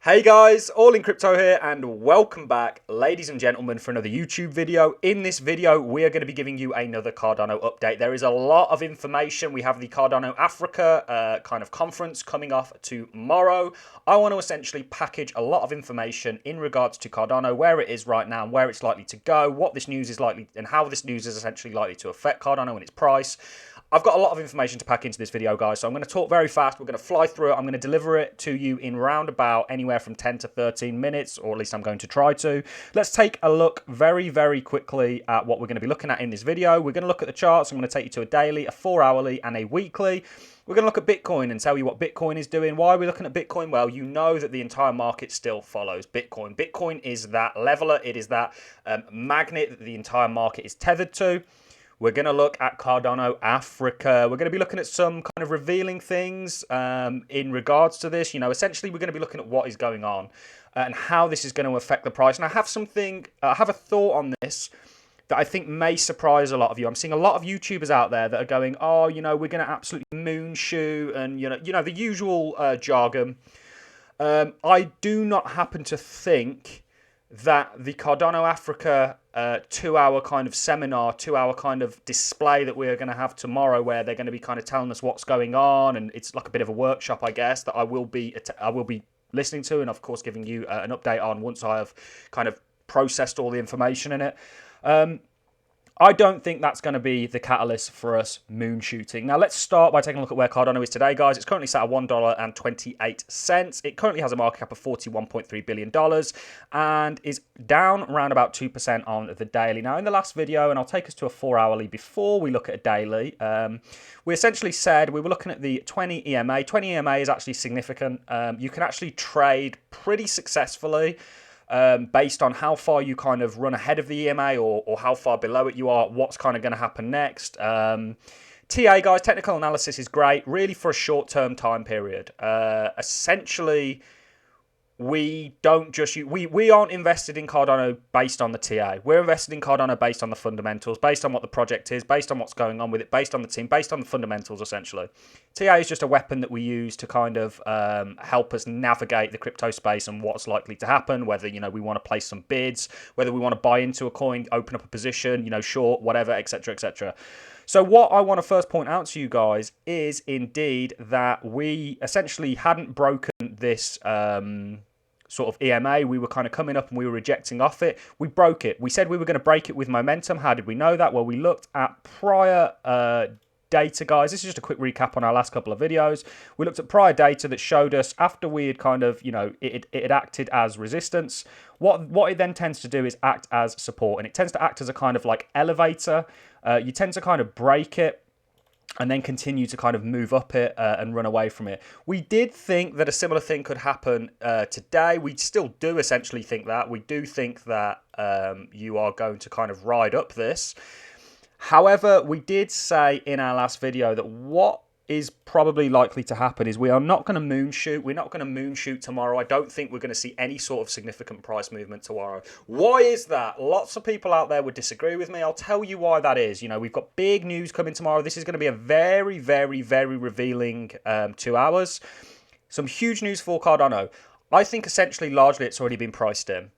Hey guys, All in Crypto here and welcome back, ladies and gentlemen, for another YouTube video. In this video, we are going to be giving you another Cardano update. There is a lot of information. We have the Cardano Africa kind of conference coming off tomorrow. I want to essentially package a lot of information in regards to Cardano, where it is right now and where it's likely to go, what this news is likely and how this news is essentially likely to affect Cardano and its price. I've got a lot of information to pack into this video, guys, so I'm going to talk very fast. We're going to fly through it. I'm going to deliver it to you in roundabout anywhere from 10 to 13 minutes, or at least I'm going to try to. Let's take a look very, very quickly at what we're going to be looking at in this video. We're going to look at the charts. I'm going to take you to a daily, a 4-hourly, and a weekly. We're going to look at Bitcoin and tell you what Bitcoin is doing. Why are we looking at Bitcoin? Well, you know that the entire market still follows Bitcoin. Bitcoin is that leveler. It is that magnet that the entire market is tethered to. We're going to look at Cardano Africa. We're going to be looking at some kind of revealing things in regards to this. You know, essentially, we're going to be looking at what is going on and how this is going to affect the price. And I have a thought on this that I think may surprise a lot of you. I'm seeing a lot of YouTubers out there that are going, oh, you know, we're going to absolutely moonshoot and, you know, the usual jargon. I do not happen to think that the Cardano Africa 2-hour kind of seminar, 2-hour kind of display that we're going to have tomorrow, where they're going to be kind of telling us what's going on, and it's like a bit of a workshop, I guess, that I will be listening to, and of course giving you an update on once I have kind of processed all the information in it. I don't think that's going to be the catalyst for us moon shooting. Now, let's start by taking a look at where Cardano is today, guys. It's currently sat at $1.28. It currently has a market cap of $41.3 billion and is down around about 2% on the daily. Now, in the last video, and I'll take us to a 4-hourly before we look at a daily, we essentially said we were looking at the 20 EMA. 20 EMA is actually significant. You can actually trade pretty successfully based on how far you kind of run ahead of the EMA or how far below it you are, what's kind of going to happen next. TA, guys, technical analysis is great, really for a short-term time period. Essentially, we don't just we aren't invested in Cardano based on the TA. We're invested in Cardano based on the fundamentals, based on what the project is, based on what's going on with it, based on the team, based on the fundamentals, essentially. TA is just a weapon that we use to kind of help us navigate the crypto space and what's likely to happen, whether, you know, we want to place some bids, whether we want to buy into a coin, open up a position, you know, short, whatever, etc., etc. So what I want to first point out to you guys is indeed that we essentially hadn't broken this sort of EMA. We were kind of coming up and we were rejecting off it. We broke it. We said we were going to break it with momentum. How did we know that? Well, we looked at prior data, guys. This is just a quick recap on our last couple of videos. We looked at prior data that showed us after we had kind of, you know, it had acted as resistance. What it then tends to do is act as support, and it tends to act as a kind of like elevator. You tend to kind of break it and then continue to kind of move up it and run away from it. We did think that a similar thing could happen today. We still do essentially think that. We do think that you are going to kind of ride up this. However, we did say in our last video that what is probably likely to happen is we are not going to moon shoot. We're not going to moon shoot tomorrow. I don't think we're going to see any sort of significant price movement tomorrow. Why is that? Lots of people out there would disagree with me. I'll tell you why that is. You know, we've got big news coming tomorrow. This is going to be a very, very, very revealing 2 hours. Some huge news for Cardano. I think essentially largely it's already been priced in.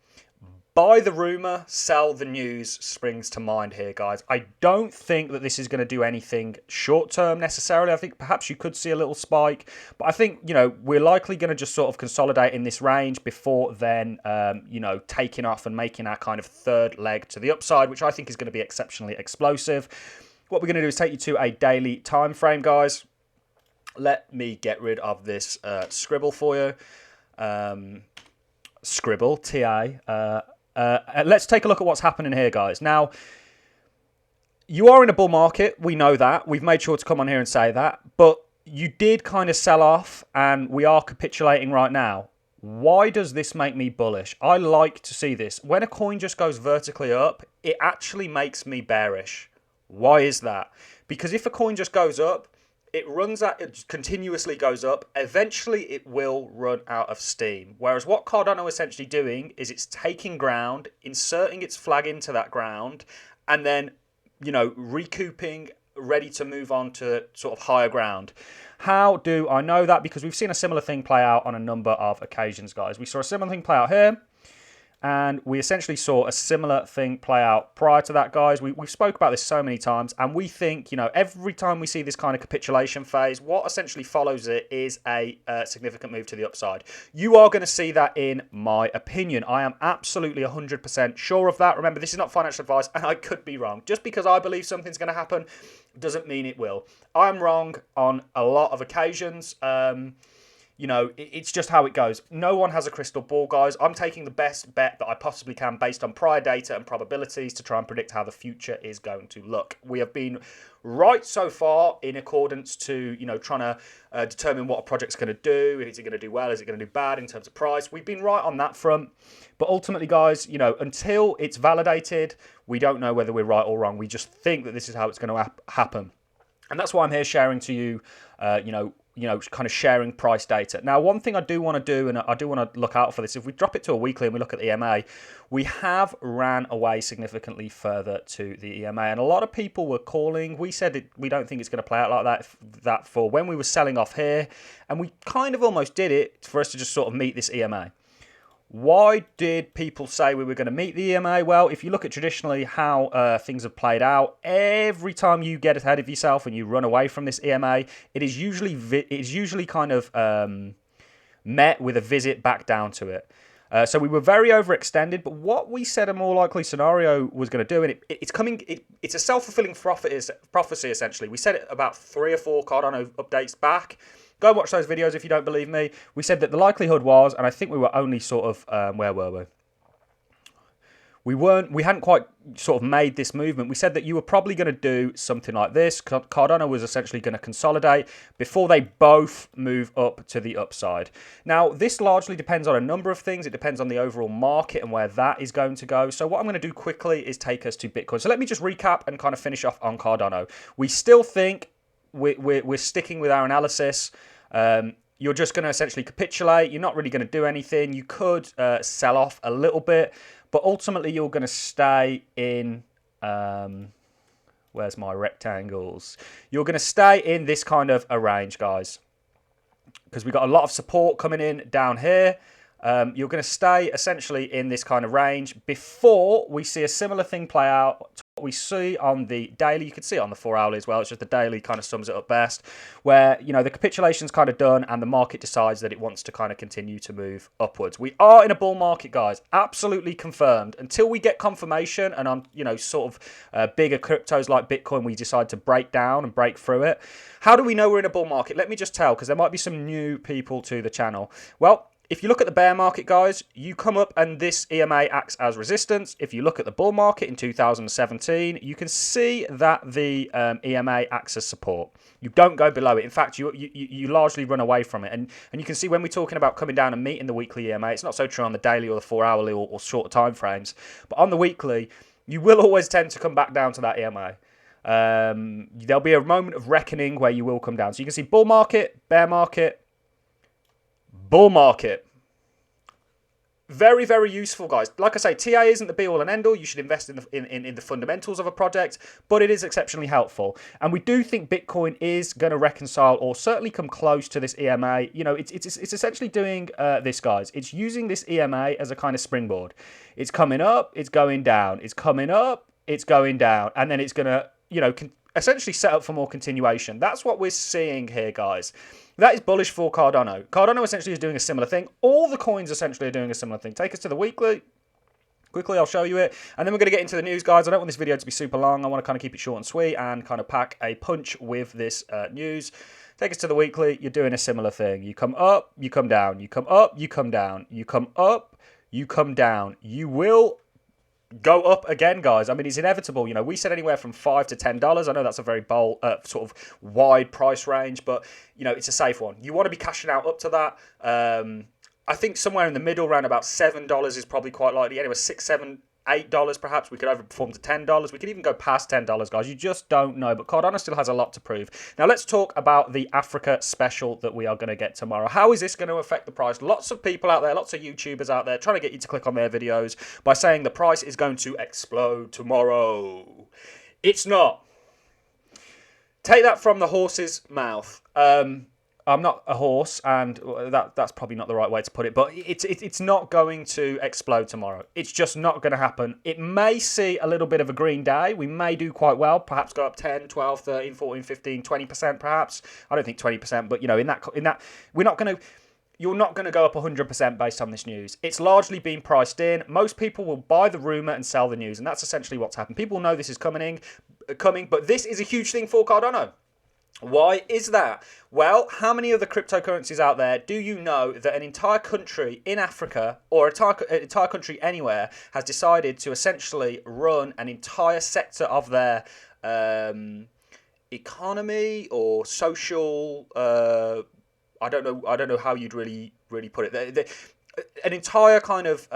Buy the rumor, sell the news springs to mind here, guys. I don't think that this is going to do anything short-term necessarily. I think perhaps you could see a little spike. But I think, you know, we're likely going to just sort of consolidate in this range before then, you know, taking off and making our kind of third leg to the upside, which I think is going to be exceptionally explosive. What we're going to do is take you to a daily time frame, guys. Let me get rid of this scribble for you. Scribble, TA. Let's take a look at what's happening here, guys. Now, you are in a bull market. We know that. We've made sure to come on here and say that. But you did kind of sell off, and we are capitulating right now. Why does this make me bullish? I like to see this. When a coin just goes vertically up, it actually makes me bearish. Why is that? Because if a coin just goes up, it continuously goes up. Eventually, it will run out of steam. Whereas what Cardano is essentially doing is it's taking ground, inserting its flag into that ground, and then, you know, recouping ready to move on to sort of higher ground. How do I know that? Because we've seen a similar thing play out on a number of occasions, guys. We saw a similar thing play out here. And we essentially saw a similar thing play out prior to that, guys. We've spoke about this so many times, and we think, you know, every time we see this kind of capitulation phase, what essentially follows it is a significant move to the upside. You are going to see that, in my opinion. I am absolutely 100% sure of that. Remember, this is not financial advice, and I could be wrong. Just because I believe something's going to happen doesn't mean it will. I'm wrong on a lot of occasions. You know, it's just how it goes. No one has a crystal ball, guys. I'm taking the best bet that I possibly can based on prior data and probabilities to try and predict how the future is going to look. We have been right so far in accordance to, you know, trying to determine what a project's going to do. Is it going to do well? Is it going to do bad in terms of price? We've been right on that front. But ultimately, guys, you know, until it's validated, we don't know whether we're right or wrong. We just think that this is how it's going to happen. And that's why I'm here sharing to you, kind of sharing price data. Now, one thing I do want to do, and I do want to look out for this, if we drop it to a weekly and we look at the EMA, we have ran away significantly further to the EMA. And a lot of people were calling. We said we don't think it's going to play out like that for when we were selling off here. And we kind of almost did it for us to just sort of meet this EMA. Why did people say we were going to meet the EMA? Well, if you look at traditionally how things have played out, every time you get ahead of yourself and you run away from this EMA, it is usually kind of met with a visit back down to it. So we were very overextended, but what we said a more likely scenario was going to do, and it's a self-fulfilling prophecy, essentially. We said it about 3 or 4 Cardano updates back. Go watch those videos if you don't believe me. We said that the likelihood was, and I think we were only sort of, where were we? We hadn't quite sort of made this movement. We said that you were probably going to do something like this. Cardano was essentially going to consolidate before they both move up to the upside. Now, this largely depends on a number of things. It depends on the overall market and where that is going to go. So what I'm going to do quickly is take us to Bitcoin. So let me just recap and kind of finish off on Cardano. We still think we're sticking with our analysis. You're just going to essentially capitulate. You're not really going to do anything. You could sell off a little bit, but ultimately you're going to stay in... where's my rectangles? You're going to stay in this kind of a range, guys, because we've got a lot of support coming in down here. You're going to stay essentially in this kind of range before we see a similar thing play out to what we see on the daily. You can see it on the 4 hourly as well. It's just the daily kind of sums it up best, where, you know, the capitulation's kind of done and the market decides that it wants to kind of continue to move upwards. We are in a bull market, guys. Absolutely confirmed. Until we get confirmation and on, you know, sort of bigger cryptos like Bitcoin, we decide to break down and break through it. How do we know we're in a bull market? Let me just tell, because there might be some new people to the channel. Well, if you look at the bear market, guys, you come up and this EMA acts as resistance. If you look at the bull market in 2017, you can see that the EMA acts as support. You don't go below it. In fact, you largely run away from it. And you can see when we're talking about coming down and meeting the weekly EMA, it's not so true on the daily or the 4 hourly or shorter time frames. But on the weekly, you will always tend to come back down to that EMA. There'll be a moment of reckoning where you will come down. So you can see bull market, bear market, bull market. Very, very useful, guys. Like I say, TA isn't the be-all and end-all. You should invest in the fundamentals of a project, but it is exceptionally helpful. And we do think Bitcoin is going to reconcile or certainly come close to this EMA. You know, it's essentially doing this, guys. It's using this EMA as a kind of springboard. It's coming up, it's going down. It's coming up, it's going down. And then it's going to, you know, essentially set up for more continuation. That's what we're seeing here, guys. That is bullish for Cardano. Cardano essentially is doing a similar thing. All the coins essentially are doing a similar thing. Take us to the weekly. Quickly, I'll show you it. And then we're going to get into the news, guys. I don't want this video to be super long. I want to kind of keep it short and sweet and kind of pack a punch with this news. Take us to the weekly. You're doing a similar thing. You come up, you come down. You come up, you come down. You come up, you come down. You will go up again, guys. I mean, it's inevitable. You know, we said anywhere from $5 to $10. I know that's a very bold, sort of wide price range, but, you know, it's a safe one. You want to be cashing out up to that. I think somewhere in the middle, around about $7 is probably quite likely. Anyway, $6, $7, $8 perhaps. We could overperform to $10. We could even go past $10, guys. You just don't know. But Cardano still has a lot to prove. Now, let's talk about the Africa special that we are going to get tomorrow. How is this going to affect the price? Lots of people out there, lots of YouTubers out there trying to get you to click on their videos by saying the price is going to explode tomorrow. It's not. Take that from the horse's mouth. I'm not a horse, and that's probably not the right way to put it, but it's not going to explode tomorrow. It's just not going to happen. It may see a little bit of a green day. We may do quite well, perhaps go up 10, 12, 13, 14, 15, 20% perhaps. I don't think 20%, but, you know, in that we're not going to... You're not going to go up 100% based on this news. It's largely been priced in. Most people will buy the rumour and sell the news, and that's essentially what's happened. People know this is coming, but this is a huge thing for Cardano. Why is that? Well, how many other cryptocurrencies out there do you know that an entire country in Africa or an entire country anywhere has decided to essentially run an entire sector of their economy or social... I don't know how you'd really put it. An entire kind of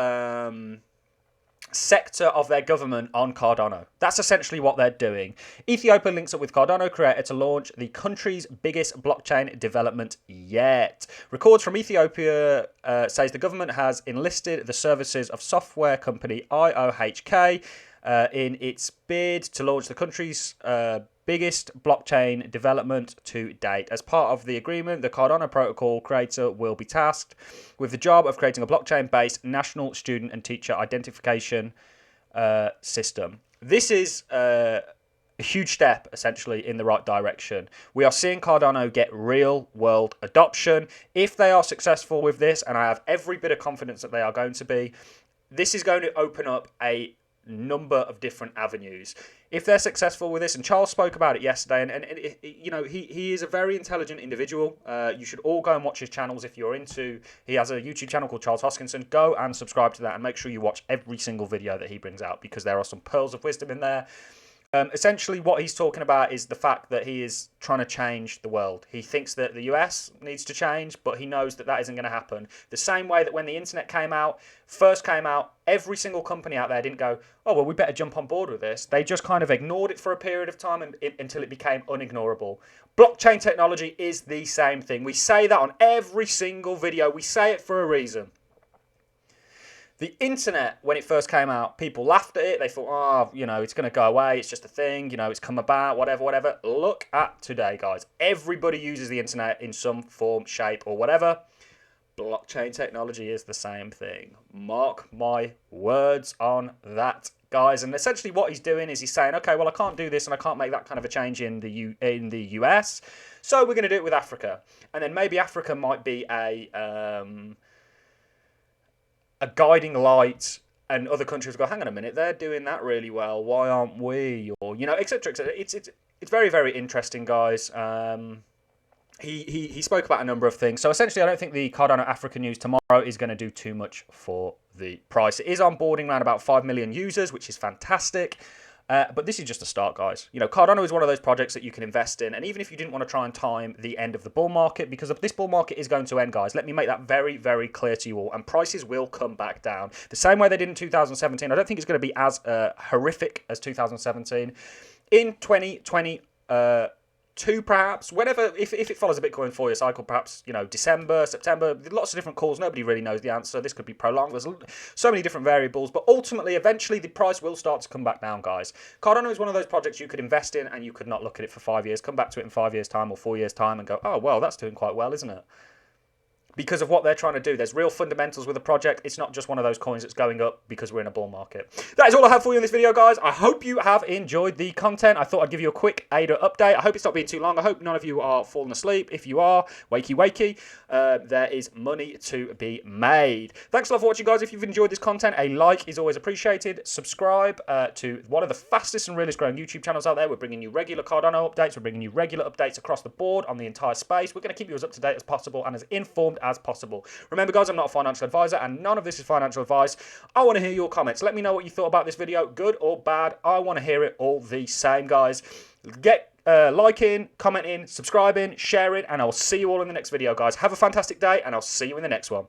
sector of their government on Cardano. That's essentially what they're doing. Ethiopia links up with Cardano creator to launch the country's biggest blockchain development yet. Records from Ethiopia says the government has enlisted the services of software company IOHK in its bid to launch the country's biggest blockchain development to date. As part of the agreement, the Cardano protocol creator will be tasked with the job of creating a blockchain-based national student and teacher identification system. This is a huge step, essentially, in the right direction. We are seeing Cardano get real-world adoption. If they are successful with this, and I have every bit of confidence that they are going to be, this is going to open up a number of different avenues. If they're successful with this, and Charles spoke about it yesterday, and you know, he is a very intelligent individual. You should all go and watch his channels if you're into... He has a YouTube channel called Charles Hoskinson. Go and subscribe to that and make sure you watch every single video that he brings out, because there are some pearls of wisdom in there. Essentially, what he's talking about is the fact that he is trying to change the world. He thinks that the US needs to change, but he knows that that isn't going to happen. The same way that when the internet first came out, every single company out there didn't go, oh, well, we better jump on board with this. They just kind of ignored it for a period of time until it became unignorable. Blockchain technology is the same thing. We say that on every single video. We say it for a reason. The internet, when it first came out, people laughed at it. They thought, oh, you know, it's going to go away. It's just a thing. You know, it's come about, whatever. Look at today, guys. Everybody uses the internet in some form, shape, or whatever. Blockchain technology is the same thing. Mark my words on that, guys. And essentially what he's doing is he's saying, okay, well, I can't do this and I can't make that kind of a change in the US. So we're going to do it with Africa. And then maybe Africa might be a guiding light, and other countries go, hang on a minute, they're doing that really well, why aren't we? Or, you know, etc., etc. It's very, very interesting, guys. He spoke about a number of things. So essentially, I don't think the Cardano Africa news tomorrow is going to do too much for the price. It is onboarding around about 5 million users, which is fantastic. But this is just a start, guys. You know, Cardano is one of those projects that you can invest in. And even if you didn't want to try and time the end of the bull market, because this bull market is going to end, guys, let me make that very, very clear to you all. And prices will come back down. The same way they did in 2017. I don't think it's going to be as horrific as 2017. In 2020... perhaps, whenever, if it follows a Bitcoin 4-year cycle, perhaps, you know, December, September, lots of different calls. Nobody really knows the answer. This could be prolonged. There's so many different variables, but ultimately, eventually, the price will start to come back down, guys. Cardano is one of those projects you could invest in and you could not look at it for 5 years, come back to it in 5 years' time or 4 years' time and go, oh, well, that's doing quite well, isn't it? Because of what they're trying to do. There's real fundamentals with the project. It's not just one of those coins that's going up because we're in a bull market. That is all I have for you in this video, guys. I hope you have enjoyed the content. I thought I'd give you a quick ADA update. I hope it's not being too long. I hope none of you are falling asleep. If you are, wakey, wakey. There is money to be made. Thanks a lot for watching, guys. If you've enjoyed this content, a like is always appreciated. Subscribe to one of the fastest and realest growing YouTube channels out there. We're bringing you regular Cardano updates. We're bringing you regular updates across the board on the entire space. We're going to keep you as up to date as possible and as informed as possible. Remember, guys, I'm not a financial advisor and none of this is financial advice. I want to hear your comments. Let me know what you thought about this video, good or bad. I want to hear it all the same, guys. Get liking, commenting, subscribing, sharing, and I'll see you all in the next video, guys. Have a fantastic day and I'll see you in the next one.